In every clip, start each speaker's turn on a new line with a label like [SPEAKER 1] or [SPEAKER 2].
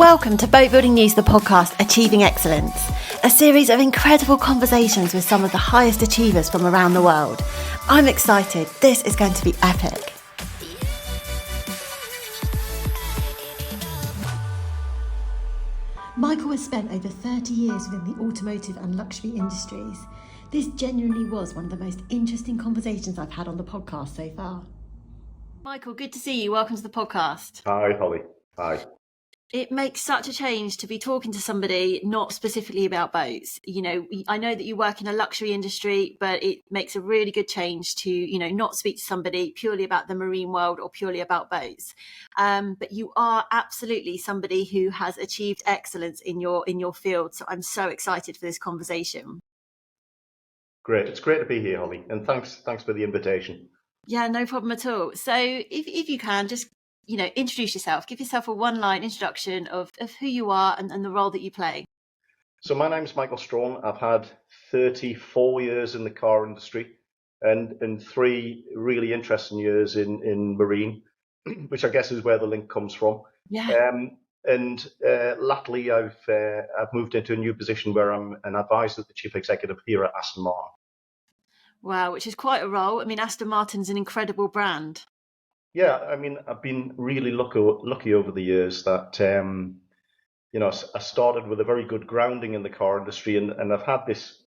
[SPEAKER 1] Welcome to Boatbuilding News, the podcast Achieving Excellence, a series of incredible conversations with some of the highest achievers from around the world. I'm excited. This is going to be epic. Michael has spent over 30 years within the automotive and luxury industries. This genuinely was one of the most interesting conversations I've had on the podcast so far. Michael, good to see you. Welcome to the podcast.
[SPEAKER 2] Hi, Holly. Hi.
[SPEAKER 1] It makes such a change to be talking to somebody not specifically about boats. You know, I know that you work in a luxury industry, but it makes a really good change to, not speak to somebody purely about the marine world or purely about boats. But you are absolutely somebody who has achieved excellence in your field. So I'm so excited for this conversation.
[SPEAKER 2] Great. It's great to be here, Holly. And thanks for the invitation.
[SPEAKER 1] Yeah, no problem at all. So if you can just introduce yourself, give yourself a one-line introduction of who you are and the role that you play.
[SPEAKER 2] So my name's Michael Straughan. I've had 34 years in the car industry and 3 really interesting years in marine, which I guess is where the link comes from.
[SPEAKER 1] Yeah.
[SPEAKER 2] Latterly, I've moved into a new position where I'm an advisor to the chief executive here at Aston Martin.
[SPEAKER 1] Wow, which is quite a role. I mean, Aston Martin's an incredible brand.
[SPEAKER 2] Yeah, I mean, I've been really lucky over the years that, I started with a very good grounding in the car industry and I've had this,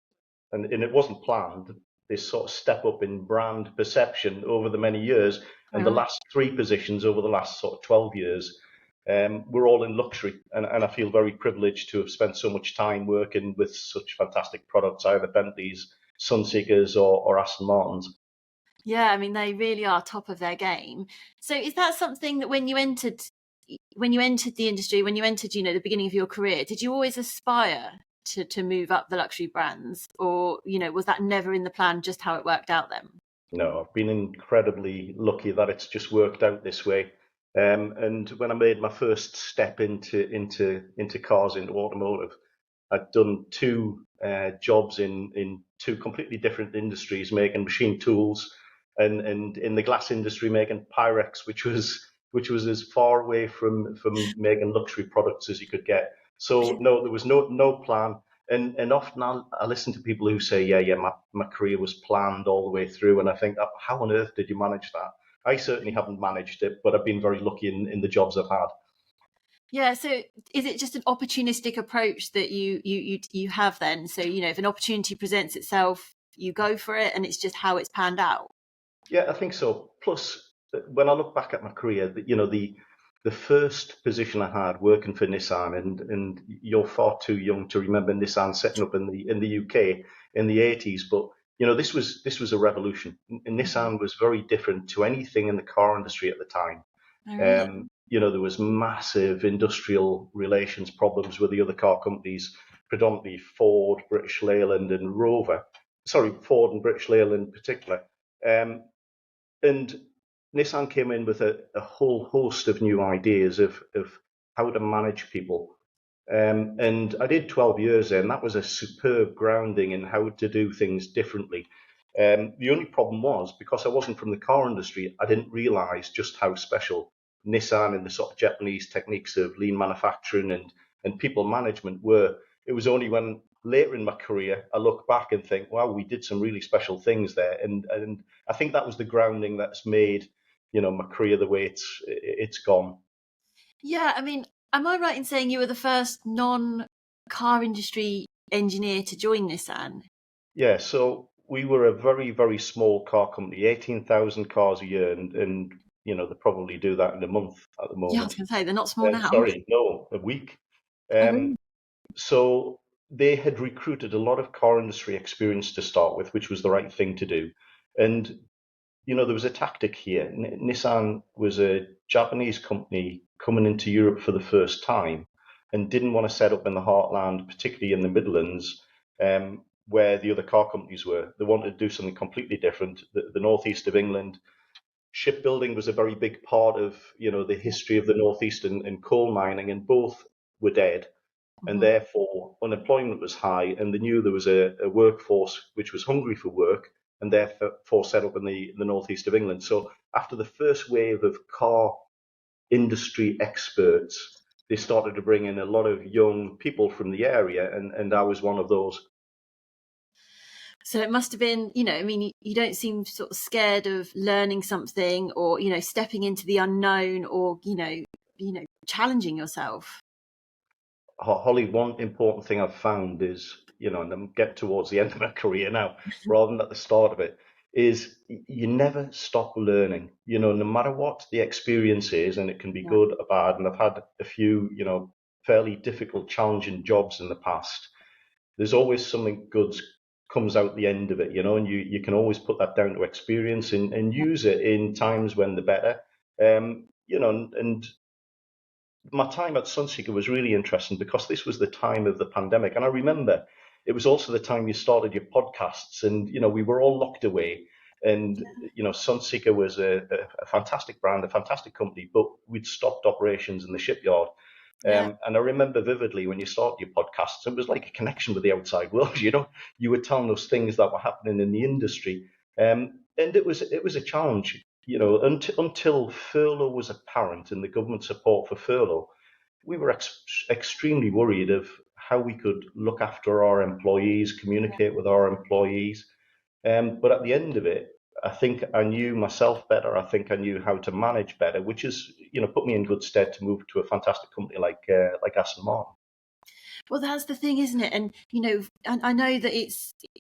[SPEAKER 2] and it wasn't planned, this sort of step up in brand perception over the many years. And the last 3 positions over the last sort of 12 years, we're all in luxury. And I feel very privileged to have spent so much time working with such fantastic products, either Bentleys, Sunseekers or Aston Martins.
[SPEAKER 1] Yeah, I mean, they really are top of their game. So is that something that when you entered the industry, when you entered, the beginning of your career, did you always aspire to move up the luxury brands? Or, was that never in the plan, just how it worked out then?
[SPEAKER 2] No, I've been incredibly lucky that it's just worked out this way. And when I made my first step into cars, into automotive, I'd done 2 jobs in 2 completely different industries, making machine tools, and in the glass industry making Pyrex, which was as far away from making luxury products as you could get. So no, there was no plan. And often I listen to people who say, yeah, my career was planned all the way through, and I think, how on earth did you manage that? I certainly haven't managed it, but I've been very lucky in the jobs I've had.
[SPEAKER 1] Yeah, so is it just an opportunistic approach that you have then? So, if an opportunity presents itself, you go for it, and it's just how it's panned out?
[SPEAKER 2] Yeah, I think so. Plus, when I look back at my career, the first position I had working for Nissan, and you're far too young to remember Nissan setting up in the UK in the 80s, but this was a revolution. And Nissan was very different to anything in the car industry at the time.
[SPEAKER 1] Oh, really?
[SPEAKER 2] There was massive industrial relations problems with the other car companies, predominantly Ford, British Leyland, and Rover. Sorry, Ford and British Leyland in particular. And Nissan came in with a whole host of new ideas of how to manage people. And I did 12 years there, and that was a superb grounding in how to do things differently. The only problem was, because I wasn't from the car industry, I didn't realize just how special Nissan and the sort of Japanese techniques of lean manufacturing and people management were. It was only when later in my career I look back and think, wow, we did some really special things there. And I think that was the grounding that's made, my career the way it's gone.
[SPEAKER 1] Yeah, I mean, am I right in saying you were the first non-car industry engineer to join Nissan?
[SPEAKER 2] Yeah, so we were a very, very small car company, 18,000 cars a year, and they probably do that in a month at the moment.
[SPEAKER 1] Yeah, I was going to say, they're not small now.
[SPEAKER 2] Sorry, no, a week. So they had recruited a lot of car industry experience to start with, which was the right thing to do. And, there was a tactic here. Nissan was a Japanese company coming into Europe for the first time and didn't want to set up in the heartland, particularly in the Midlands, where the other car companies were. They wanted to do something completely different. The northeast of England, shipbuilding was a very big part of, the history of the northeast and coal mining, and both were dead. And therefore unemployment was high, and they knew there was a workforce which was hungry for work, and therefore set up in the northeast of England. So after the first wave of car industry experts they started to bring in a lot of young people from the area, and I was one of those.
[SPEAKER 1] So it must have been, I mean, you don't seem sort of scared of learning something or, stepping into the unknown or, challenging yourself.
[SPEAKER 2] Holly, one important thing I've found is, and I'm getting towards the end of my career now, rather than at the start of it, is you never stop learning. No matter what the experience is, and it can be
[SPEAKER 1] Yeah.
[SPEAKER 2] good or bad. And I've had a few, fairly difficult, challenging jobs in the past. There's always something good comes out the end of it, and you can always put that down to experience and use it in times when they're better. And my time at Sunseeker was really interesting because this was the time of the pandemic. And I remember it was also the time you started your podcasts, and, we were all locked away. And, Sunseeker was a fantastic brand, a fantastic company, but we'd stopped operations in the shipyard.
[SPEAKER 1] Yeah.
[SPEAKER 2] And I remember vividly when you started your podcasts, it was like a connection with the outside world. You were telling us things that were happening in the industry. And it was a challenge, until furlough was apparent and the government support for furlough. We were extremely worried of how we could look after our employees, communicate with our employees. But at the end of it, I think I knew myself better. I think I knew how to manage better, which has, put me in good stead to move to a fantastic company like Aston Martin.
[SPEAKER 1] Well, that's the thing, isn't it? And, I know that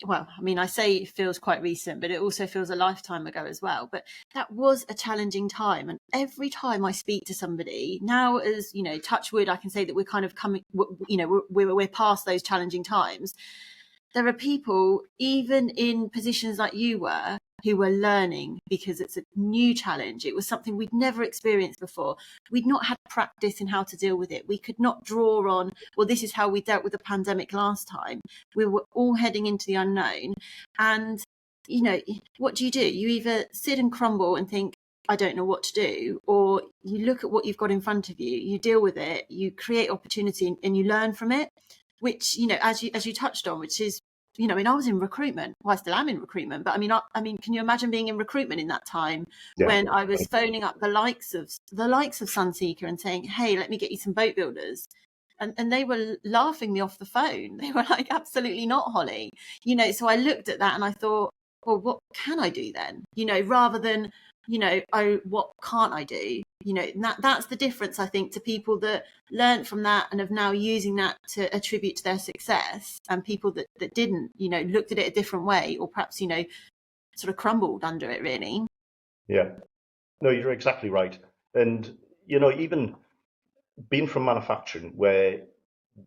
[SPEAKER 1] I mean, I say it feels quite recent, but it also feels a lifetime ago as well. But that was a challenging time. And every time I speak to somebody now, as, touch wood, I can say that we're kind of coming, we're past those challenging times. There are people, even in positions like you were, who were learning because it's a new challenge. It was something we'd never experienced before. We'd not had practice in how to deal with it. We could not draw on, well, this is how we dealt with the pandemic last time. We were all heading into the unknown. And, what do? You either sit and crumble and think, I don't know what to do, or you look at what you've got in front of you, you deal with it, you create opportunity and you learn from it. Which, as you touched on, which is, I mean, I was in recruitment. Well, I still am in recruitment, but I mean, can you imagine being in recruitment in that time when I was phoning up the likes of Sunseeker and saying, hey, let me get you some boat builders. And they were laughing me off the phone. They were like, absolutely not, Holly. So I looked at that and I thought, well, what can I do then? Rather than, oh, what can't I do? That's the difference, I think, to people that learned from that and have now using that to attribute to their success, and people that didn't, looked at it a different way, or perhaps, sort of crumbled under it, really.
[SPEAKER 2] Yeah. No, you're exactly right. And, even being from manufacturing, where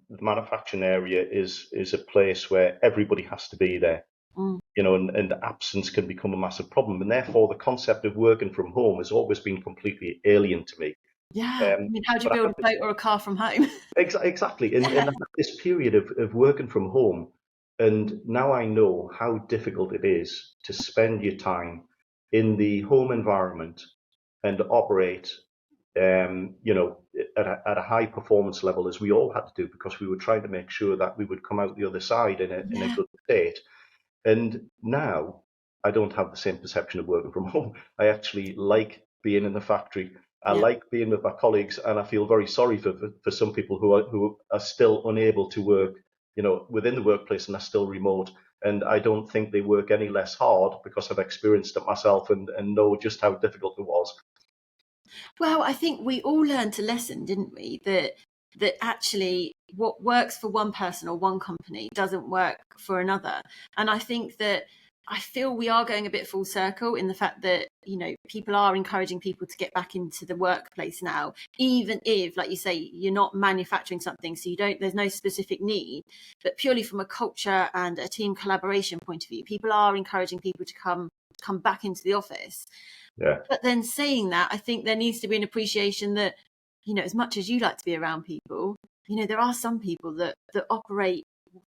[SPEAKER 2] the manufacturing area is a place where everybody has to be there, and absence can become a massive problem. And therefore, the concept of working from home has always been completely alien to me.
[SPEAKER 1] Yeah. I mean, how do you build a boat or a car from home?
[SPEAKER 2] Exactly. And I had this period of working from home, and now I know how difficult it is to spend your time in the home environment and operate, at a high performance level, as we all had to do, because we were trying to make sure that we would come out the other side in a good state. And now I don't have the same perception of working from home. I actually like being in the factory. I like being with my colleagues, and I feel very sorry for some people who are still unable to work, within the workplace and are still remote. And I don't think they work any less hard because I've experienced it myself and know just how difficult it was.
[SPEAKER 1] Well, I think we all learned a lesson, didn't we? That actually what works for one person or one company doesn't work for another. And I think that I feel we are going a bit full circle in the fact that, people are encouraging people to get back into the workplace now, even if, like you say, you're not manufacturing something, so there's no specific need, but purely from a culture and a team collaboration point of view, people are encouraging people to come back into the office.
[SPEAKER 2] Yeah.
[SPEAKER 1] But then saying that, I think there needs to be an appreciation that, as much as you like to be around people, there are some people that operate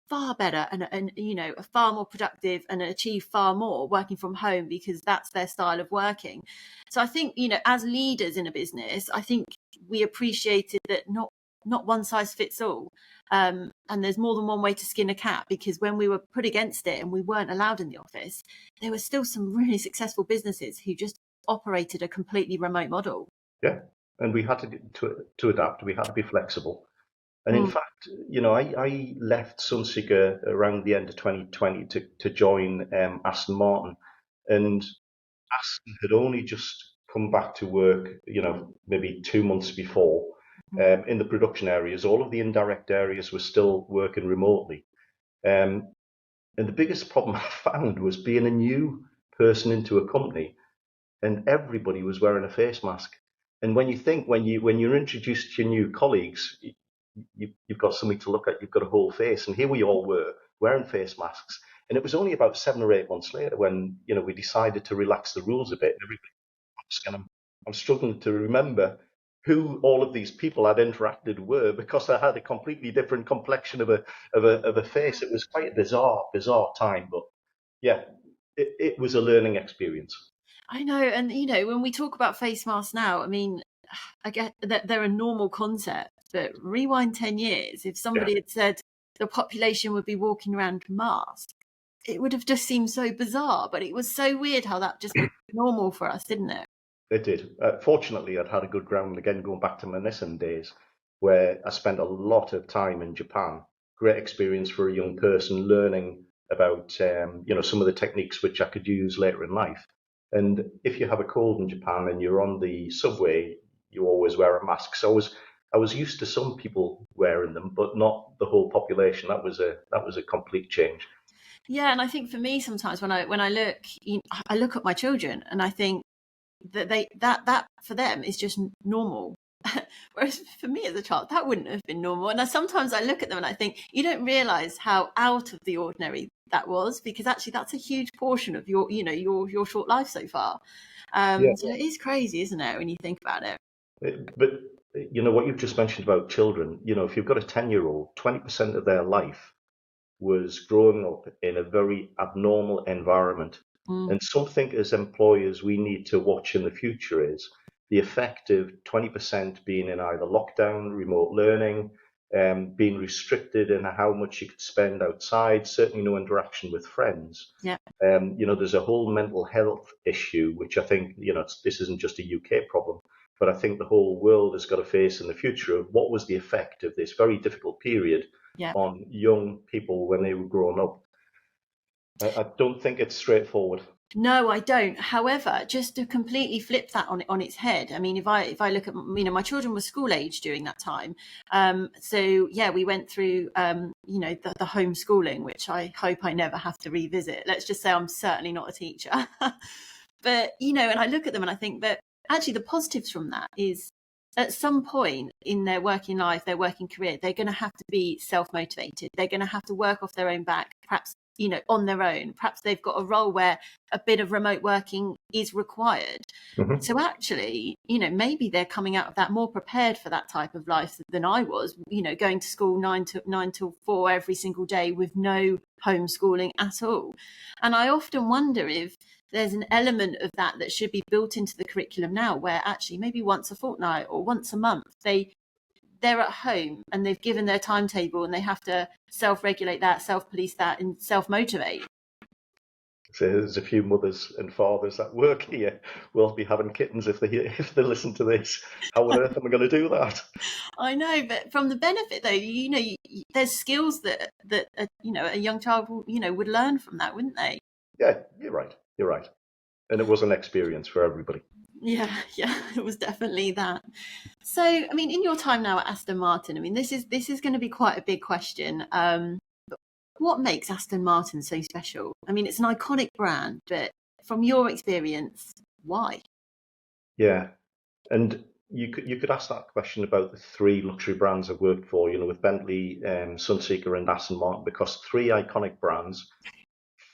[SPEAKER 1] far better and are far more productive and achieve far more working from home because that's their style of working. So I think, as leaders in a business, I think we appreciated that not one size fits all. And there's more than one way to skin a cat, because when we were put against it and we weren't allowed in the office, there were still some really successful businesses who just operated a completely remote model.
[SPEAKER 2] Yeah. and we had to adapt. We had to be flexible. And in
[SPEAKER 1] Mm.
[SPEAKER 2] fact, I left Sunseeker around the end of 2020 to join Aston Martin, and Aston had only just come back to work, maybe 2 months before, in the production areas. All of the indirect areas were still working remotely. Um, and the biggest problem I found was being a new person into a company, and everybody was wearing a face mask. And when you're introduced to your new colleagues, you've got something to look at. You've got a whole face, and here we all were wearing face masks. And it was only about 7 or 8 months later when we decided to relax the rules a bit. Everybody and I'm struggling to remember who all of these people I'd interacted were because I had a completely different complexion of a face. It was quite a bizarre time, but yeah, it was a learning experience.
[SPEAKER 1] I know, and when we talk about face masks now, I mean, I get that they're a normal concept, but rewind 10 years, if
[SPEAKER 2] Yeah,
[SPEAKER 1] somebody had said the population would be walking around masked, it would have just seemed so bizarre. But it was so weird how that just became normal for us, didn't it?
[SPEAKER 2] it did. Fortunately, I'd had a good ground again, going back to my Nissan days, where I spent a lot of time in Japan. Great experience for a young person, learning about some of the techniques which I could use later in life. And if you have a cold in Japan and you're on the subway, you always wear a mask. So I was used to some people wearing them, but not the whole population. That was a complete change.
[SPEAKER 1] Yeah, and I think for me sometimes when I look, I look at my children and I think that that for them is just normal. Whereas for me as a child, that wouldn't have been normal. And sometimes I look at them and I think you don't realize how out of the ordinary that was, because actually that's a huge portion of your short life so far.
[SPEAKER 2] Yeah.
[SPEAKER 1] So it is crazy, isn't it, when you think about it?
[SPEAKER 2] But what you've just mentioned about children, if you've got a 10-year-old, 20% of their life was growing up in a very abnormal environment.
[SPEAKER 1] Mm,
[SPEAKER 2] And something as employers we need to watch in the future is the effect of 20% being in either lockdown, remote learning, being restricted in how much you could spend outside, certainly no interaction with friends.
[SPEAKER 1] yeah.
[SPEAKER 2] There's a whole mental health issue, which I think, this isn't just a UK problem, but I think the whole world has got to face in the future of what was the effect of this very difficult period
[SPEAKER 1] Yeah.
[SPEAKER 2] on young people when they were growing up. I don't think it's straightforward.
[SPEAKER 1] No, I don't. However, just to completely flip that on its head, I mean, if I look at, my children were school age during that time. So yeah, we went through the homeschooling, which I hope I never have to revisit. Let's just say I'm certainly not a teacher. But and I look at them and I think that actually the positives from that is at some point in their working life, their working career, they're going to have to be self-motivated. They're going to have to work off their own back, perhaps on their own. Perhaps they've got a role where a bit of remote working is required.
[SPEAKER 2] Hmm.
[SPEAKER 1] So actually, maybe they're coming out of that more prepared for that type of life than I was, going to school 9 till 4 every single day with no homeschooling at all. And I often wonder if there's an element of that should be built into the curriculum now, where actually maybe once a fortnight or once a month they're at home and they've given their timetable and they have to self-regulate that, self-police that, and self-motivate.
[SPEAKER 2] So there's a few mothers and fathers that work here will be having kittens if they listen to this. How on earth am I going to do that?
[SPEAKER 1] I know, but from the benefit though, there's skills that a young child would learn from that, wouldn't they?
[SPEAKER 2] Yeah, you're right. You're right. And it was an experience for everybody.
[SPEAKER 1] Yeah, yeah, it was definitely that. So, I mean, in your time now at Aston Martin, I mean, this is going to be quite a big question. What makes Aston Martin so special? I mean, it's an iconic brand, but from your experience, why?
[SPEAKER 2] Yeah. And you could ask that question about the three luxury brands I've worked for, with Bentley, Sunseeker, and Aston Martin, because three iconic brands,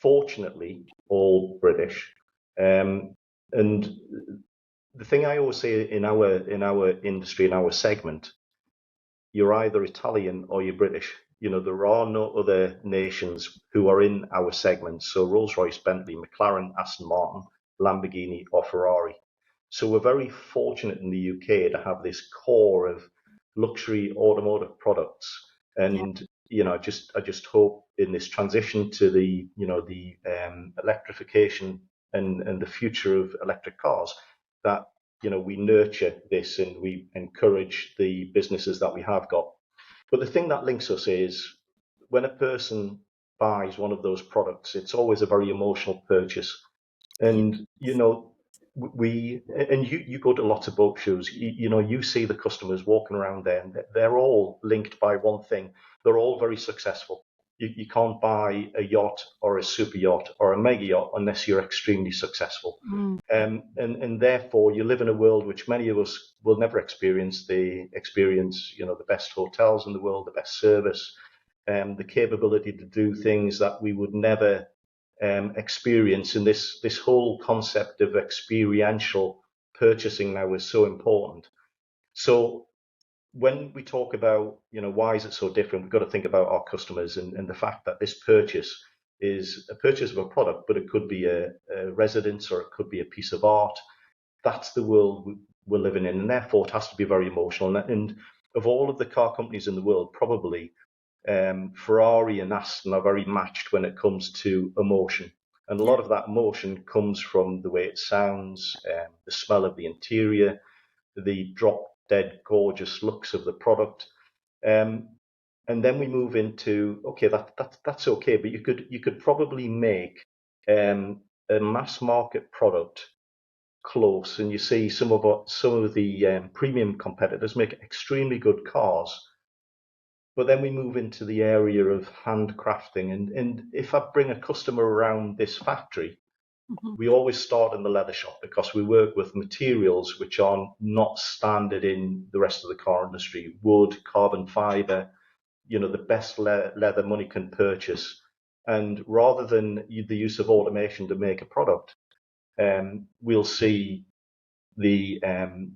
[SPEAKER 2] fortunately, all British. And the thing I always say in our industry, in our segment, you're either Italian or you're British. There are no other nations who are in our segment. So Rolls-Royce, Bentley, McLaren, Aston Martin, Lamborghini, or Ferrari. So we're very fortunate in the UK to have this core of luxury automotive products.
[SPEAKER 1] Yeah,
[SPEAKER 2] And I just hope in this transition to the electrification and the future of electric cars that we nurture this and we encourage the businesses that we have got. But the thing that links us is when a person buys one of those products, it's always a very emotional purchase. And, you go to lots of boat shows, you see the customers walking around there, and they're all linked by one thing. They're all very successful. You can't buy a yacht or a super yacht or a mega yacht unless you're extremely successful. And therefore, you live in a world which many of us will never experience. They experience, the best hotels in the world, the best service, the capability to do things that we would never experience. And this whole concept of experiential purchasing now is so important. So when we talk about, why is it so different, we've got to think about our customers and the fact that this purchase is a purchase of a product, but it could be a residence or it could be a piece of art. That's the world we're living in, and therefore it has to be very emotional. And of all of the car companies in the world, probably Ferrari and Aston are very matched when it comes to emotion. And a lot of that emotion comes from the way it sounds, the smell of the interior, the drop dead gorgeous looks of the product. And then we move into, okay, that's okay, but you could probably make a mass market product close, and you see some of the premium competitors make extremely good cars. But then we move into the area of handcrafting, and if I bring a customer around this factory, we always start in the leather shop because we work with materials which are not standard in the rest of the car industry. Wood, carbon fiber, the best leather money can purchase. And rather than the use of automation to make a product, we'll see the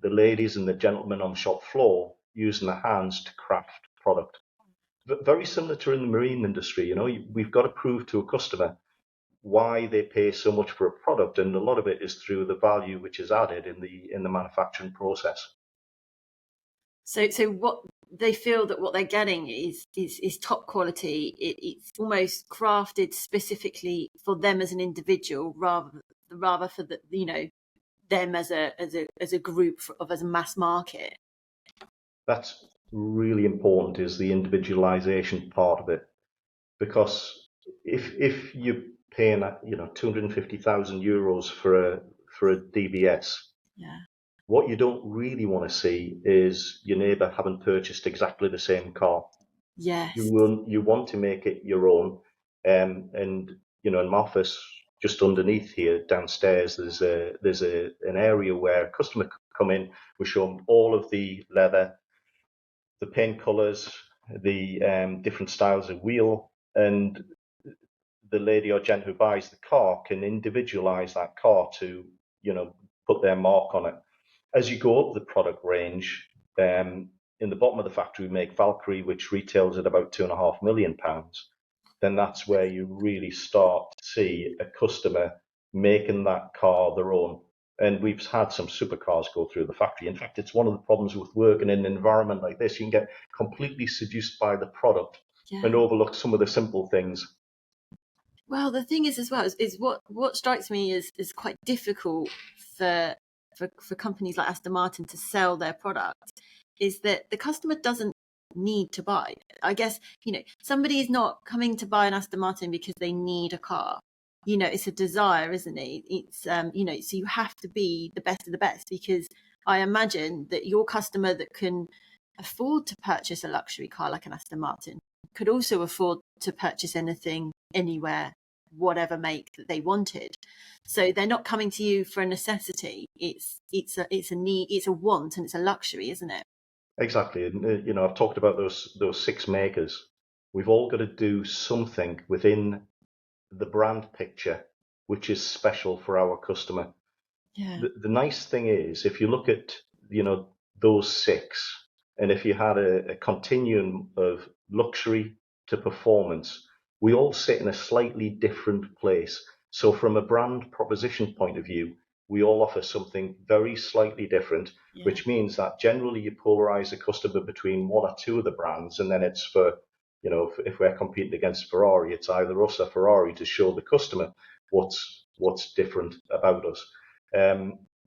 [SPEAKER 2] ladies and the gentlemen on the shop floor using their hands to craft product. But very similar to in the marine industry, we've got to prove to a customer why they pay so much for a product, and a lot of it is through the value which is added in the manufacturing process.
[SPEAKER 1] So what they feel that what they're getting is top quality. It's almost crafted specifically for them as an individual, rather for them as a group as a mass market.
[SPEAKER 2] That's really important, is the individualization part of it, because if you're paying €250,000 for a DBS, what you don't really want to see is your neighbour having purchased exactly the same car.
[SPEAKER 1] Yes.
[SPEAKER 2] You want to make it your own. And in my office, just underneath here, downstairs, there's an area where a customer could come in. We show them all of the leather, the paint colours, the different styles of wheel, and the lady or gent who buys the car can individualize that car to, put their mark on it. As you go up the product range, in the bottom of the factory, we make Valkyrie, which retails at about £2.5 million. Then that's where you really start to see a customer making that car their own. And we've had some supercars go through the factory. In fact, it's one of the problems with working in an environment like this. You can get completely seduced by the product and overlook some of the simple things.
[SPEAKER 1] Well, the thing is, as well, is what strikes me is quite difficult for companies like Aston Martin to sell their product, is that the customer doesn't need to buy. I guess, somebody is not coming to buy an Aston Martin because they need a car. It's a desire, isn't it? It's, so you have to be the best of the best, because I imagine that your customer that can afford to purchase a luxury car like an Aston Martin could also afford to purchase anything, anywhere, whatever make that they wanted. So they're not coming to you for a necessity. It's a need, it's a want, and it's a luxury, isn't it?
[SPEAKER 2] Exactly. And I've talked about those 6 makers. We've all got to do something within the brand picture which is special for our customer. The nice thing is, if you look at those 6, and if you had a continuum of luxury to performance, we all sit in a slightly different place. So from a brand proposition point of view, we all offer something very slightly different, which means that generally you polarize a customer between 1 or 2 of the brands, and then it's for, if we're competing against Ferrari, it's either us or Ferrari to show the customer what's different about us.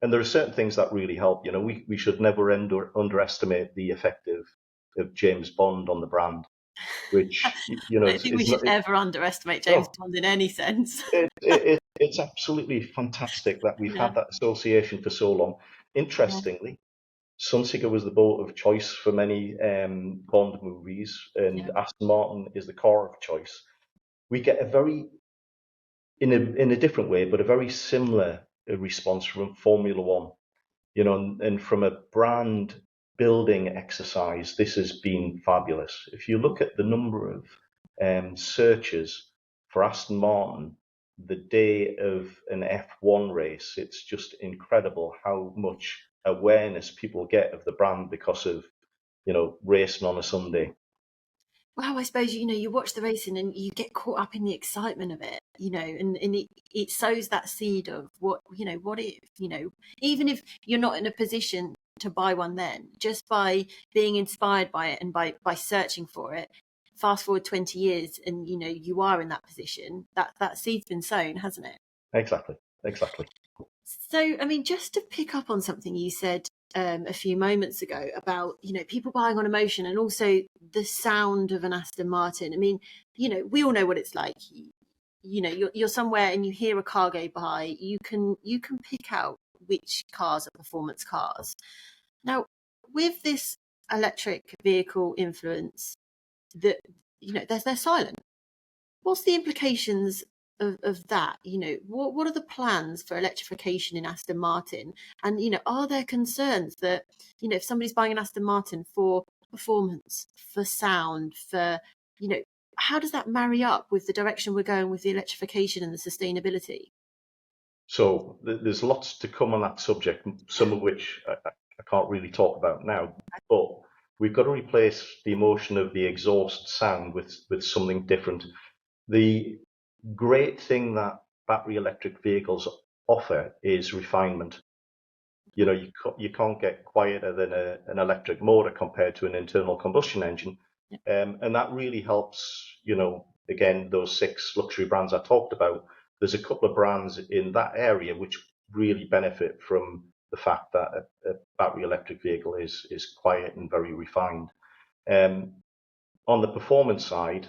[SPEAKER 2] And there are certain things that really help. We should never underestimate the effect of James Bond on the brand, which,
[SPEAKER 1] I don't think we
[SPEAKER 2] is
[SPEAKER 1] should
[SPEAKER 2] not.
[SPEAKER 1] ever underestimate James
[SPEAKER 2] Oh,
[SPEAKER 1] Bond in any sense.
[SPEAKER 2] it's absolutely fantastic that we've
[SPEAKER 1] Yeah,
[SPEAKER 2] had that association for so long.
[SPEAKER 1] yeah,
[SPEAKER 2] Interestingly, Sunseeker was the boat of choice for many Bond movies,
[SPEAKER 1] yeah.
[SPEAKER 2] and Aston Martin is the car of choice. We get a very, in a different way, but a very similar response from Formula One. And from a brand building exercise, this has been fabulous. If you look at the number of searches for Aston Martin the day of an F1 race, it's just incredible how much awareness people get of the brand because of, racing on a Sunday.
[SPEAKER 1] Well, I suppose, you watch the racing and you get caught up in the excitement of it, and it sows that seed of what if, even if you're not in a position to buy one then, just by being inspired by it and by searching for it, fast forward 20 years and, you are in that position, that seed's been sown, hasn't it?
[SPEAKER 2] Exactly, exactly.
[SPEAKER 1] So, I mean, just to pick up on something you said a few moments ago about, people buying on emotion and also the sound of an Aston Martin. I mean, we all know what it's like. You're somewhere and you hear a car go by. You can pick out which cars are performance cars. Now, with this electric vehicle influence, that they're silent. What's the implications of that? What are the plans for electrification in Aston Martin? And, are there concerns that, if somebody's buying an Aston Martin for performance, for sound, for, how does that marry up with the direction we're going with the electrification and the sustainability?
[SPEAKER 2] So there's lots to come on that subject, some of which I can't really talk about now, but we've got to replace the emotion of the exhaust sound with something different. The great thing that battery electric vehicles offer is refinement. You can't get quieter than an electric motor compared to an internal combustion engine, and that really helps. Again, those 6 luxury brands I talked about. There's a couple of brands in that area which really benefit from the fact that a battery electric vehicle is quiet and very refined. Um, on the performance side,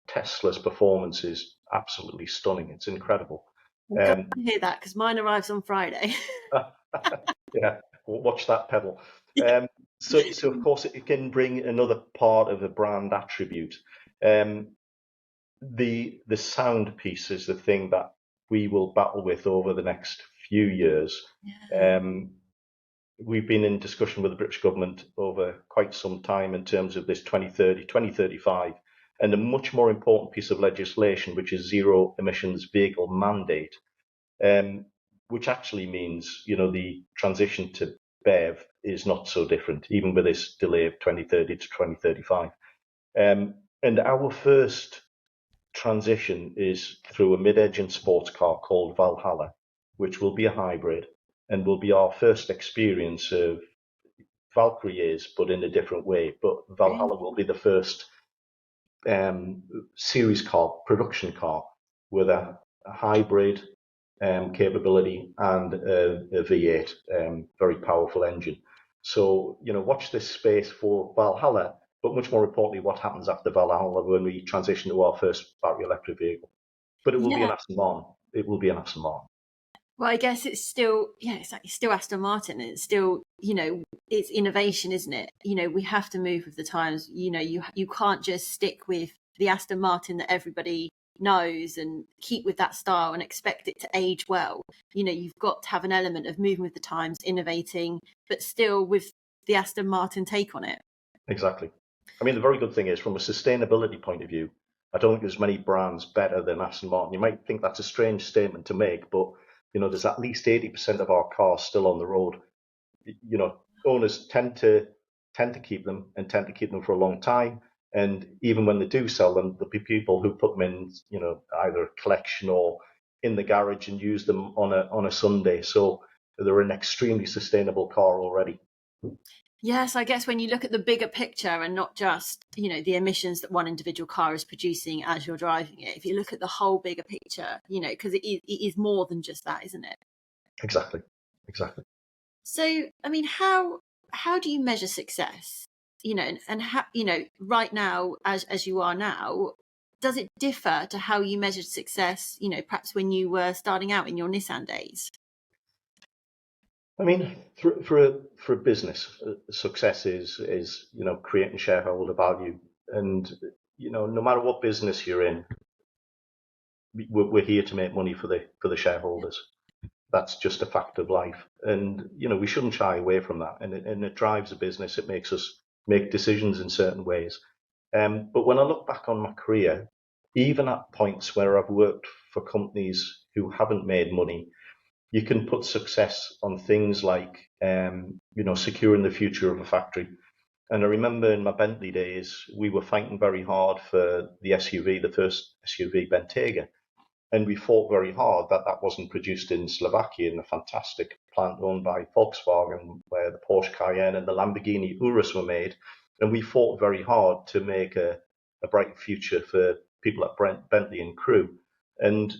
[SPEAKER 2] Tesla's performance is absolutely stunning. It's incredible.
[SPEAKER 1] I'm glad
[SPEAKER 2] Um,
[SPEAKER 1] to hear that because mine arrives on Friday.
[SPEAKER 2] yeah, watch that pedal.
[SPEAKER 1] Yeah.
[SPEAKER 2] Um, so of course it can bring another part of a brand attribute. Um, the sound piece is the thing that we will battle with over the next few years.
[SPEAKER 1] Yeah.
[SPEAKER 2] Um, we've been in discussion with the British government over quite some time in terms of this 2030, 2035, and a much more important piece of legislation, which is zero emissions vehicle mandate, um, which actually means, the transition to BEV is not so different, even with this delay of 2030 to 2035. And our first transition is through a mid-engine sports car called Valhalla, which will be a hybrid and will be our first experience of Valkyrie is, but in a different way. But
[SPEAKER 1] Really?
[SPEAKER 2] Valhalla will be the first series car, production car, with a hybrid capability and a V8, very powerful engine. So, watch this space for Valhalla, but much more importantly, what happens after Valhalla when we transition to our first battery electric vehicle. But it will be
[SPEAKER 1] Yeah.
[SPEAKER 2] an Aston Martin. It will be an Aston Martin.
[SPEAKER 1] Well, I guess it's still, it's still Aston Martin. And it's still, it's innovation, isn't it? We have to move with the times. You can't just stick with the Aston Martin that everybody knows and keep with that style and expect it to age well. You've got to have an element of moving with the times, innovating, but still with the Aston Martin take on it.
[SPEAKER 2] Exactly. I mean, the very good thing is, from a sustainability point of view, I don't think there's many brands better than Aston Martin. You might think that's a strange statement to make, but there's at least 80% of our cars still on the road. Owners tend to keep them and tend to keep them for a long time. And even when they do sell them, there'll be people who put them in, either a collection or in the garage and use them on a Sunday. So they're an extremely sustainable car already.
[SPEAKER 1] Yes, I guess when you look at the bigger picture and not just, the emissions that one individual car is producing as you're driving it, if you look at the whole bigger picture, because it is more than just that, isn't it?
[SPEAKER 2] Exactly. exactly.
[SPEAKER 1] So, I mean, how do you measure success? And how, right now, as you are now, does it differ to how you measured success, perhaps when you were starting out in your Nissan days?
[SPEAKER 2] I mean, for a business, success is creating shareholder value, and no matter what business you're in, we're here to make money for the shareholders. That's just a fact of life, and we shouldn't shy away from that. And it drives a business. It makes us make decisions in certain ways. But when I look back on my career, even at points where I've worked for companies who haven't made money, you can put success on things like securing the future of a factory. And I remember in my Bentley days, we were fighting very hard for the SUV, the first SUV Bentayga, and we fought very hard that that wasn't produced in Slovakia in a fantastic plant owned by Volkswagen, where the Porsche Cayenne and the Lamborghini Urus were made. And we fought very hard to make a bright future for people at Bentley and Crewe. And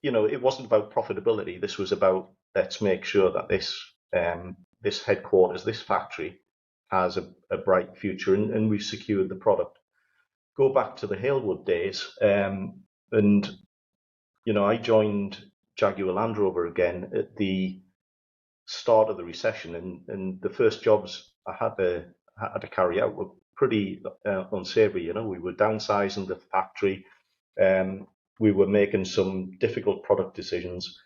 [SPEAKER 2] it wasn't about profitability. This was about, let's make sure that this headquarters, this factory, has a bright future, and we've secured the product. Go back to the Halewood days, and I joined Jaguar Land Rover again at the start of the recession, and the first jobs I had to carry out were pretty unsavory. We were downsizing the factory. We were making some difficult product decisions,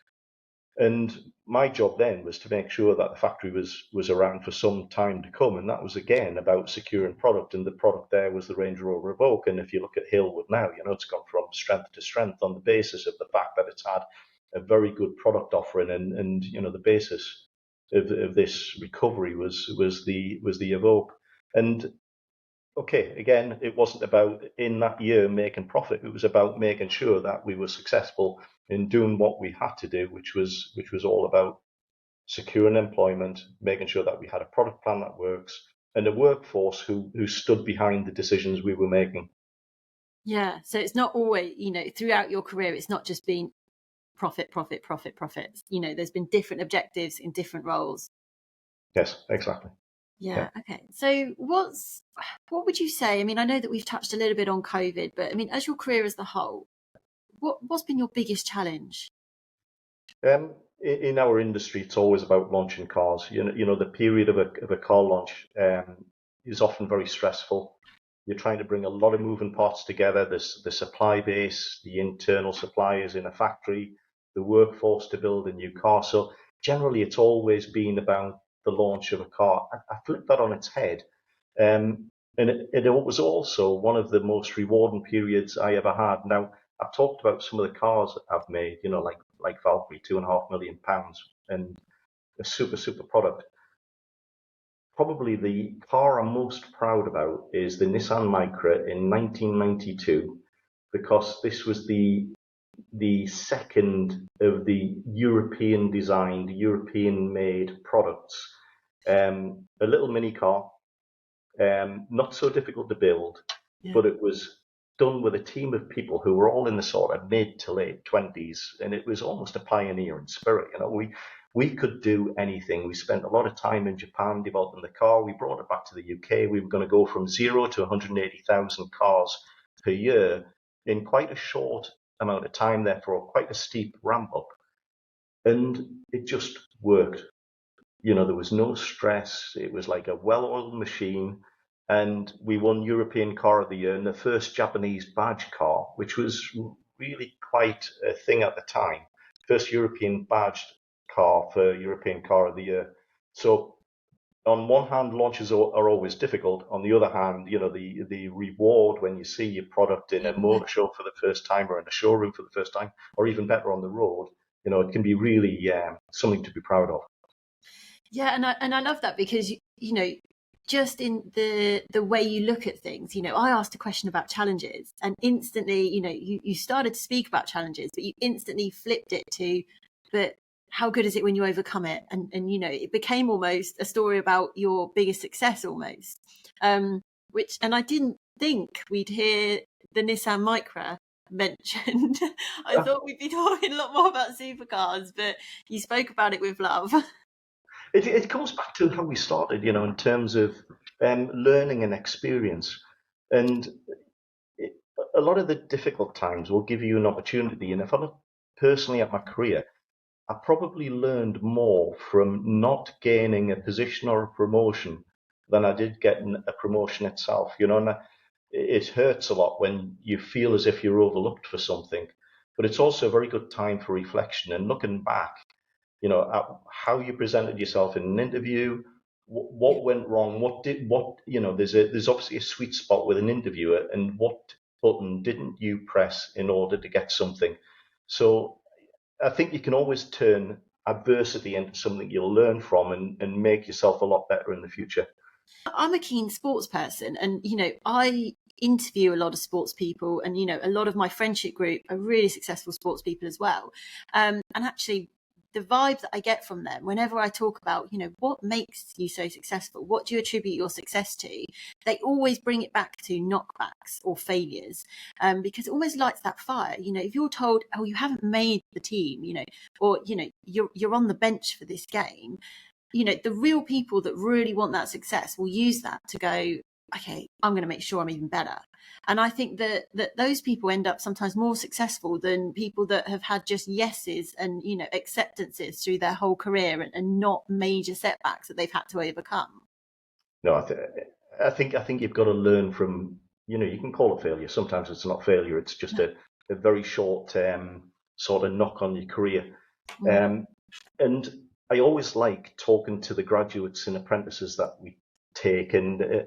[SPEAKER 2] and my job then was to make sure that the factory was around for some time to come, and that was again about securing product. And the product there was the Range Rover Evoque. And if you look at Halewood now, it's gone from strength to strength on the basis of the fact that it's had a very good product offering, and the basis of this recovery was the Evoque. And okay, again, it wasn't about in that year making profit. It was about making sure that we were successful in doing what we had to do, which was all about securing employment, making sure that we had a product plan that works, and a workforce who stood behind the decisions we were making.
[SPEAKER 1] Yeah. So it's not always, throughout your career, it's not just been profit, profit, profit, profit. There's been different objectives in different roles.
[SPEAKER 2] Yes, exactly.
[SPEAKER 1] Yeah. Okay. So what would you say? I mean, I know that we've touched a little bit on COVID, but I mean, as your career as the whole, what's been your biggest challenge?
[SPEAKER 2] In our industry, it's always about launching cars. The period of a car launch is often very stressful. You're trying to bring a lot of moving parts together. There's the supply base, the internal suppliers in a factory, the workforce to build a new car. So generally, it's always been about the launch of a car. I flipped that on its head. And it was also one of the most rewarding periods I ever had. Now, I've talked about some of the cars I've made, like Valkyrie, £2.5 million, and a super product. Probably the car I'm most proud about is the Nissan Micra in 1992, because this was the second of the European designed, European made products. A little mini car, not so difficult to build, but it was done with a team of people who were all in the sort of mid to late 20s, and it was almost a pioneering spirit. We could do anything. We spent a lot of time in Japan developing the car. We brought it back to the UK. We were going to go from 0 to 180,000 cars per year in quite a short amount of time, therefore quite a steep ramp up. And it just worked. There was no stress. It was like a well-oiled machine. And we won European Car of the Year and the first Japanese badge car, which was really quite a thing at the time. First European badged car for European Car of the Year. So on one hand, launches are always difficult. On the other hand, the reward when you see your product in a motor show for the first time, or in a showroom for the first time, or even better on the road, it can be really something to be proud of.
[SPEAKER 1] Yeah, and I love that, because just in the way you look at things, I asked a question about challenges, and instantly, you started to speak about challenges, but you instantly flipped it to, but how good is it when you overcome it? And it became almost a story about your biggest success almost. And I didn't think we'd hear the Nissan Micra mentioned. I thought we'd be talking a lot more about supercars, but you spoke about it with love.
[SPEAKER 2] It comes back to how we started, in terms of learning and experience. And it, a lot of the difficult times will give you an opportunity. And if I look personally at my career, I probably learned more from not gaining a position or a promotion than I did getting a promotion itself. And it hurts a lot when you feel as if you're overlooked for something. But it's also a very good time for reflection and looking back, at how you presented yourself in an interview, what went wrong, there's obviously a sweet spot with an interviewer, and what button didn't you press in order to get something. So I think you can always turn adversity into something you'll learn from and make yourself a lot better in the future.
[SPEAKER 1] I'm a keen sports person, and I interview a lot of sports people, and a lot of my friendship group are really successful sports people as well. And actually, the vibe that I get from them whenever I talk about, what makes you so successful, what do you attribute your success to, they always bring it back to knockbacks or failures, because it almost lights that fire. If you're told, oh, you haven't made the team, or you're on the bench for this game, the real people that really want that success will use that to go, okay, I'm going to make sure I'm even better. And I think that those people end up sometimes more successful than people that have had just yeses and, acceptances through their whole career and not major setbacks that they've had to overcome.
[SPEAKER 2] No, I think you've got to learn from, you can call it failure. Sometimes it's not failure. It's just a very short sort of knock on your career. And I always like talking to the graduates and apprentices that we take. And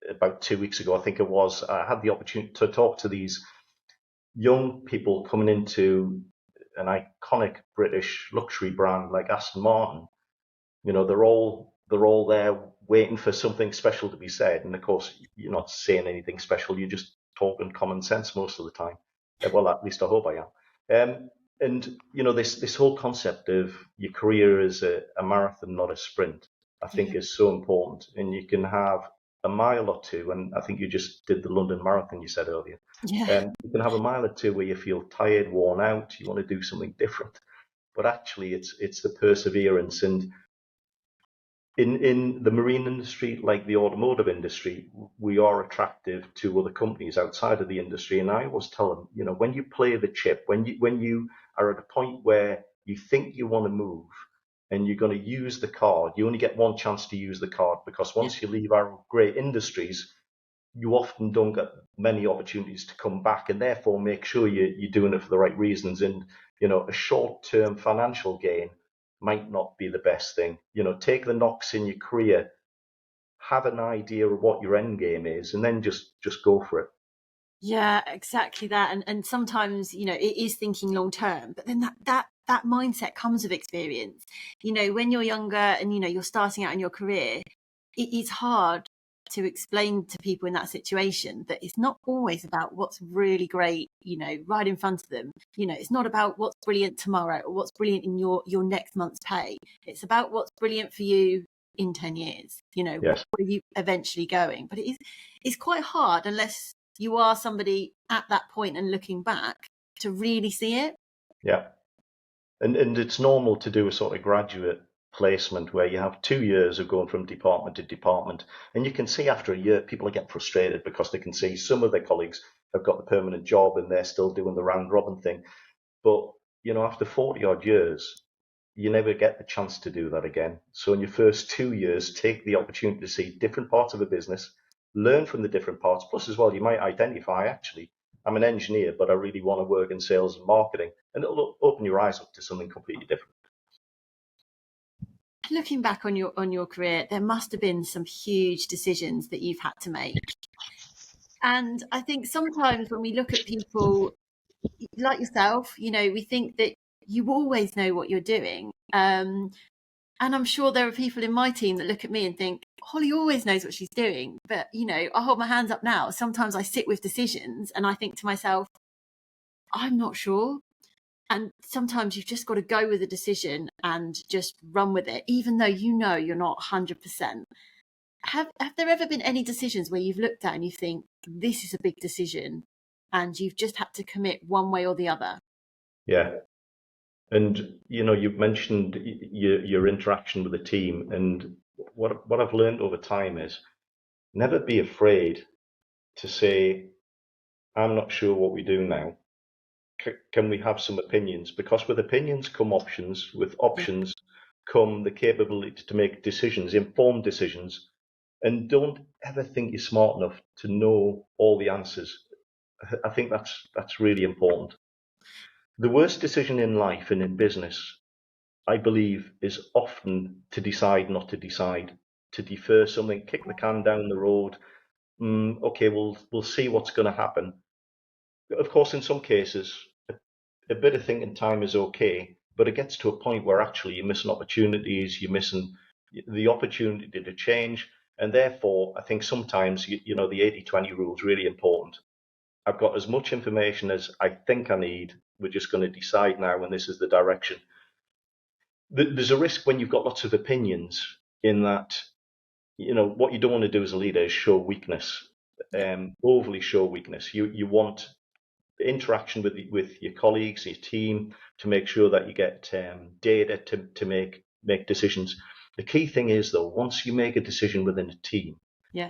[SPEAKER 2] about 2 weeks ago, I think it was, I had the opportunity to talk to these young people coming into an iconic British luxury brand like Aston Martin. They're all there waiting for something special to be said. And of course, you're not saying anything special. You're just talking common sense most of the time. Well, at least I hope I am. And this whole concept of your career is a marathon, not a sprint, I think is so important. And you can have a mile or two, and I think you just did the London Marathon, you said earlier. You can have a mile or two where you feel tired, worn out, you want to do something different. But actually, it's the perseverance. And in the marine industry, like the automotive industry, we are attractive to other companies outside of the industry. And I always tell them, when you play the chip, when you are at a point where you think you want to move and you're going to use the card, you only get one chance to use the card, because once you leave our great industries, you often don't get many opportunities to come back, and therefore make sure you're doing it for the right reasons. And a short-term financial gain might not be the best thing. Take the knocks in your career, have an idea of what your end game is, and then just go for it.
[SPEAKER 1] Yeah, exactly that. And sometimes, it is thinking long term, but then that mindset comes with experience. When you're younger and, you're starting out in your career, it's hard to explain to people in that situation that it's not always about what's really great, right in front of them. It's not about what's brilliant tomorrow or what's brilliant in your next month's pay. It's about what's brilliant for you in 10 years.
[SPEAKER 2] Yes.
[SPEAKER 1] Where are you eventually going? But it's quite hard unless you are somebody at that point and looking back to really see it.
[SPEAKER 2] Yeah. And it's normal to do a sort of graduate placement where you have 2 years of going from department to department. And you can see after a year, people are getting frustrated because they can see some of their colleagues have got the permanent job and they're still doing the round robin thing. But, after 40 odd years, you never get the chance to do that again. So in your first 2 years, take the opportunity to see different parts of a business, learn from the different parts. Plus as well, you might identify, actually, I'm an engineer, but I really want to work in sales and marketing. And it'll open your eyes up to something completely different.
[SPEAKER 1] Looking back on your career, there must have been some huge decisions that you've had to make. And I think sometimes when we look at people like yourself, we think that you always know what you're doing. And I'm sure there are people in my team that look at me and think, Holly always knows what she's doing. But, I hold my hands up now. Sometimes I sit with decisions and I think to myself, I'm not sure. And sometimes you've just got to go with the decision and just run with it, even though you're not 100%. Have there ever been any decisions where you've looked at and you think, this is a big decision, and you've just had to commit one way or the other.
[SPEAKER 2] Yeah. And, you've mentioned your interaction with the team. And what I've learned over time is never be afraid to say, I'm not sure what we do now. Can we have some opinions? Because with opinions come options. With options come the capability to make decisions, informed decisions. And don't ever think you're smart enough to know all the answers. I think that's really important. The worst decision in life and in business, I believe, is often to decide not to decide, to defer something, kick the can down the road. Okay, we'll see what's going to happen. Of course, in some cases, a bit of thinking time is okay, but it gets to a point where actually you're missing opportunities, you're missing the opportunity to change. And therefore, I think sometimes, the 80-20 rule is really important. I've got as much information as I think I need. We're just going to decide now, and this is the direction. There's a risk when you've got lots of opinions in that, what you don't want to do as a leader is show weakness, overly show weakness. You want interaction with your colleagues, your team, to make sure that you get data to make decisions. The key thing is, though, once you make a decision within a team,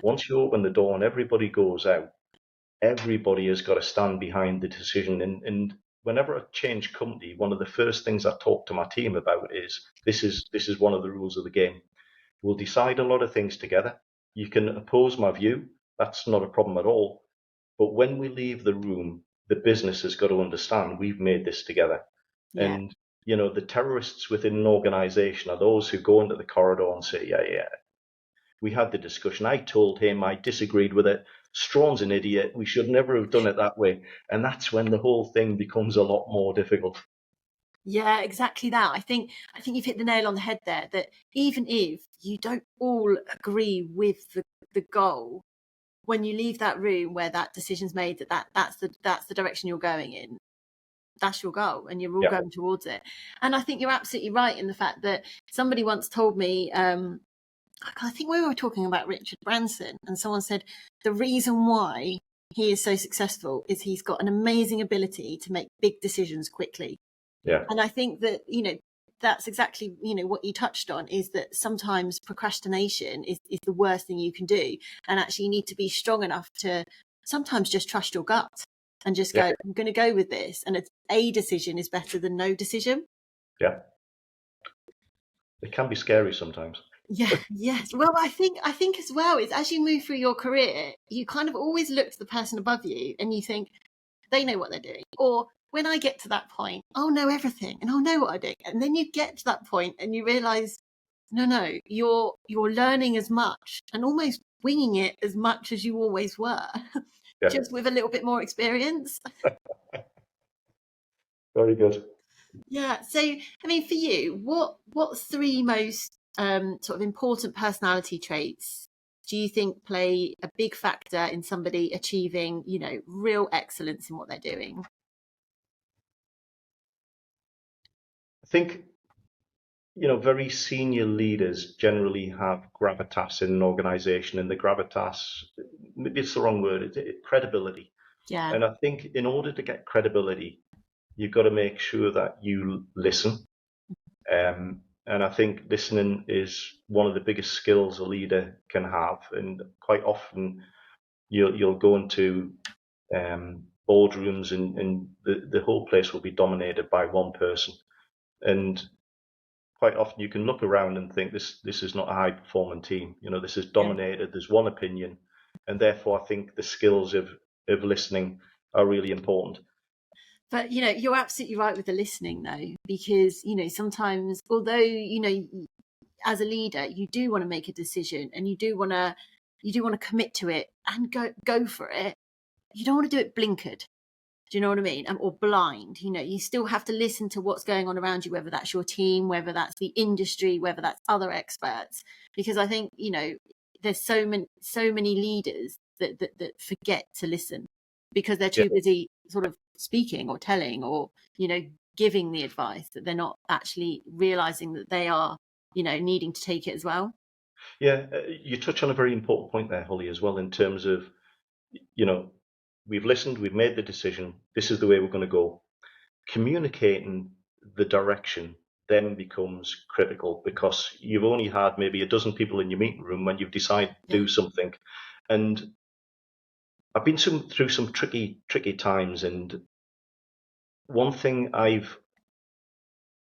[SPEAKER 2] once you open the door and everybody goes out, everybody has got to stand behind the decision. And whenever I change company, one of the first things I talk to my team about is this is one of the rules of the game. We'll decide a lot of things together. You can oppose my view. That's not a problem at all. But when we leave the room, the business has got to understand we've made this together.
[SPEAKER 1] Yeah.
[SPEAKER 2] And, the terrorists within an organization are those who go into the corridor and say, yeah, we had the discussion. I told him I disagreed with it. Straughan's an idiot. We should never have done it that way. And that's when the whole thing becomes a lot more difficult.
[SPEAKER 1] Yeah, exactly that. I think you've hit the nail on the head there, that even if you don't all agree with the goal, when you leave that room where that decision's made, that's the direction you're going in, that's your goal, and you're all going towards it. And I think you're absolutely right in the fact that somebody once told me, I think we were talking about Richard Branson, and someone said the reason why he is so successful is he's got an amazing ability to make big decisions quickly.
[SPEAKER 2] Yeah.
[SPEAKER 1] And I think that, that's exactly, what you touched on, is that sometimes procrastination is the worst thing you can do. And actually you need to be strong enough to sometimes just trust your gut and just go, I'm going to go with this. And a decision is better than no decision.
[SPEAKER 2] Yeah. It can be scary sometimes.
[SPEAKER 1] Yeah, yes. Well, I think as well is, as you move through your career, you kind of always look to the person above you and you think they know what they're doing. Or when I get to that point, I'll know everything and I'll know what I'm doing. And then you get to that point and you realize, no, you're learning as much and almost winging it as much as you always were, just with a little bit more experience.
[SPEAKER 2] Very good.
[SPEAKER 1] Yeah. So, I mean, for you, what three most sort of important personality traits do you think play a big factor in somebody achieving, real excellence in what they're doing?
[SPEAKER 2] I think, very senior leaders generally have gravitas in an organization, and the gravitas, maybe it's the wrong word, it's credibility.
[SPEAKER 1] Yeah.
[SPEAKER 2] And I think in order to get credibility, you've got to make sure that you listen. And I think listening is one of the biggest skills a leader can have. And quite often you'll go into boardrooms and the whole place will be dominated by one person. And quite often you can look around and think this is not a high performing team. This is dominated. There's one opinion. And therefore I think the skills of listening are really important.
[SPEAKER 1] But, you're absolutely right with the listening, though, because, sometimes, although, as a leader, you do want to make a decision and you do want to commit to it and go for it. You don't want to do it blinkered. Do you know what I mean? Or blind. You still have to listen to what's going on around you, whether that's your team, whether that's the industry, whether that's other experts. Because I think, there's so many leaders that forget to listen because they're too busy sort of speaking or telling or, giving the advice, that they're not actually realizing that they are, needing to take it as well.
[SPEAKER 2] Yeah, you touch on a very important point there, Holly, as well, in terms of, we've listened, we've made the decision, this is the way we're going to go. Communicating the direction then becomes critical, because you've only had maybe a dozen people in your meeting room when you've decided to do something. And I've been through some tricky times, and one thing I've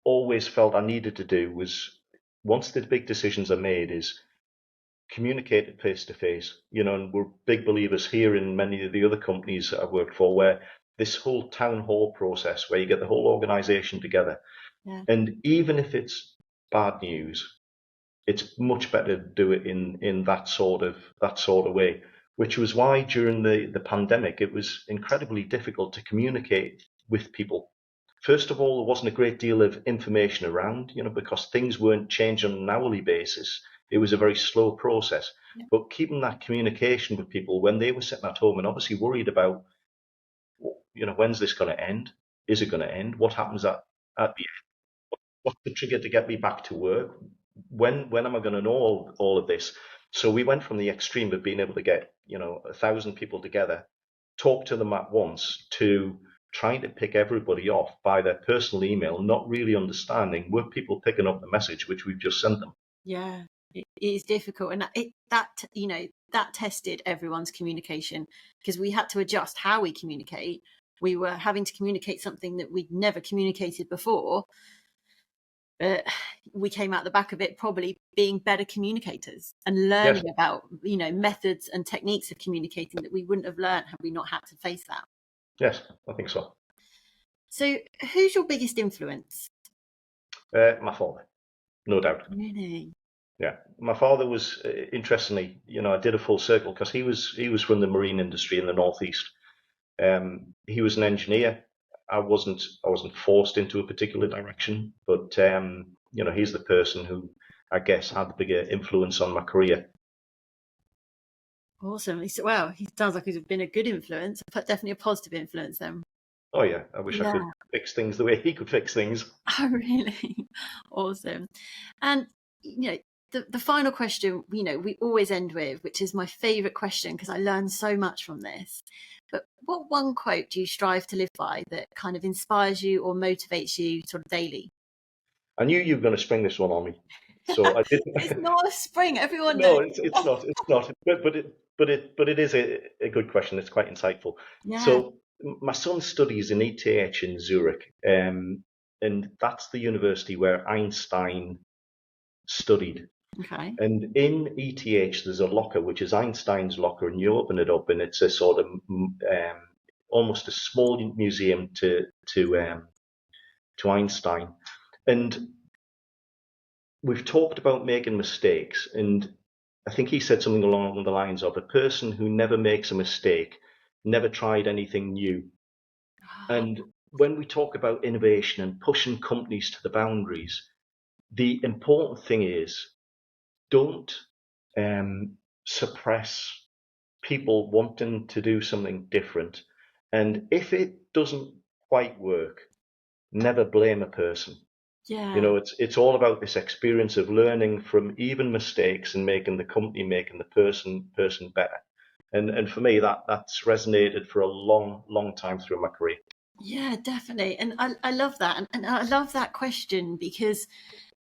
[SPEAKER 2] always felt I needed to do was, once the big decisions are made, is communicate it face to face. And we're big believers here in many of the other companies that I've worked for, where this whole town hall process, where you get the whole organization together. Yeah. And even if it's bad news, it's much better to do it in that sort of way, which was why during the pandemic, it was incredibly difficult to communicate with people. First of all, there wasn't a great deal of information around, because things weren't changing on an hourly basis. It was a very slow process. Yeah. But keeping that communication with people when they were sitting at home and obviously worried about, when's this going to end? Is it going to end? What happens at the end? What's the trigger to get me back to work? When am I going to know all of this? So we went from the extreme of being able to get 1,000 people together, talk to them at once, to trying to pick everybody off by their personal email, not really understanding were people picking up the message which we've just sent them.
[SPEAKER 1] Yeah, it is difficult, and that tested everyone's communication, because we had to adjust how we communicate. We were having to communicate something that we'd never communicated before. But we came out the back of it probably being better communicators and learning about, methods and techniques of communicating that we wouldn't have learned had we not had to face that.
[SPEAKER 2] Yes, I think so.
[SPEAKER 1] So who's your biggest influence?
[SPEAKER 2] My father, no doubt.
[SPEAKER 1] Really?
[SPEAKER 2] Yeah. My father was, interestingly, I did a full circle, because he was from the marine industry in the Northeast. He was an engineer. I wasn't forced into a particular direction, but he's the person who I guess had the bigger influence on my career.
[SPEAKER 1] Awesome. Well, he sounds like he's been a good influence, but definitely a positive influence then.
[SPEAKER 2] Oh yeah, I wish I could fix things the way he could fix things.
[SPEAKER 1] Oh really? Awesome. And the final question, we always end with, which is my favorite question because I learned so much from this. But what one quote do you strive to live by that kind of inspires you or motivates you sort of daily?
[SPEAKER 2] I knew you were going to spring this one on me, so I didn't.
[SPEAKER 1] It's not a spring. Everyone knows.
[SPEAKER 2] No, it's not. It's not. But it is a good question. It's quite insightful.
[SPEAKER 1] Yeah.
[SPEAKER 2] So my son studies in ETH in Zurich, and that's the university where Einstein studied.
[SPEAKER 1] Okay.
[SPEAKER 2] And in ETH, there's a locker, which is Einstein's locker, and you open it up, and it's a sort of almost a small museum to Einstein. And we've talked about making mistakes, and I think he said something along the lines of, a person who never makes a mistake never tried anything new. And when we talk about innovation and pushing companies to the boundaries, the important thing is, don't suppress people wanting to do something different. And if it doesn't quite work, never blame a person.
[SPEAKER 1] Yeah.
[SPEAKER 2] It's all about this experience of learning from even mistakes and making the company, making the person better. And for me, that's resonated for a long time through my career.
[SPEAKER 1] Yeah, definitely. And I love that. And I love that question, because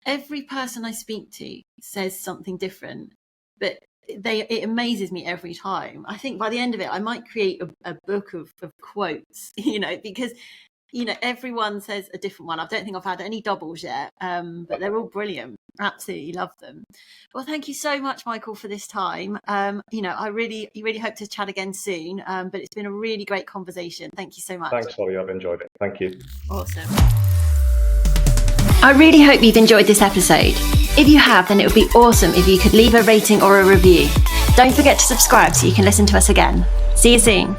[SPEAKER 1] every person I speak to says something different, but it amazes me every time. I think by the end of it, I might create a book of quotes, because, everyone says a different one. I don't think I've had any doubles yet, but they're all brilliant. Absolutely love them. Well, thank you so much, Michael, for this time. I really hope to chat again soon, but it's been a really great conversation. Thank you so much.
[SPEAKER 2] Thanks, Holly. I've enjoyed it. Thank you.
[SPEAKER 1] Awesome. I really hope you've enjoyed this episode. If you have, then it would be awesome if you could leave a rating or a review. Don't forget to subscribe so you can listen to us again. See you soon.